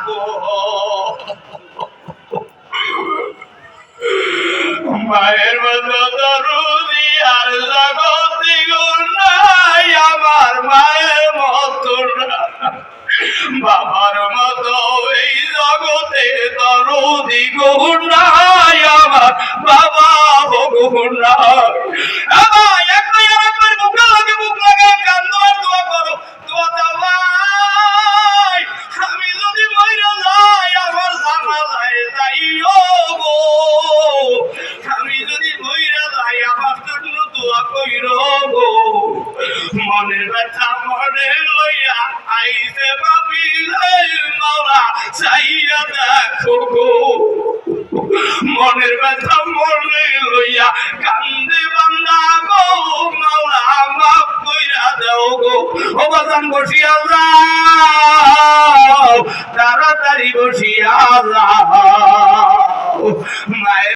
গো মায়ের মতো দরুদি আর জগতে গো নাই আমার মায়ের মতো না বাবার মতো এই জগতে দরুদি গো নাই আমার বাবা গো নাই আমার একটা আরেকবার বুক লাগে কান্দো আর দোয়া করো দোয়া দাও ভাই আমি যদি মইরা যাই আমার জানালায় যাইও গো আমি যদি মইরা যাই আমার জন্য দোয়া কইরো গো মনের ব্যথা মনে লইয়া আইছে ভাবিলে মাওলা চাইয়া দেখো গো মনের ব্যথা মনে লইয়া কান্দে বান্দা গো মাওলা মাফ কইরা দাও গো ও বাজান বসিয়া যাও তাড়াতাড়ি বসিয়া যাও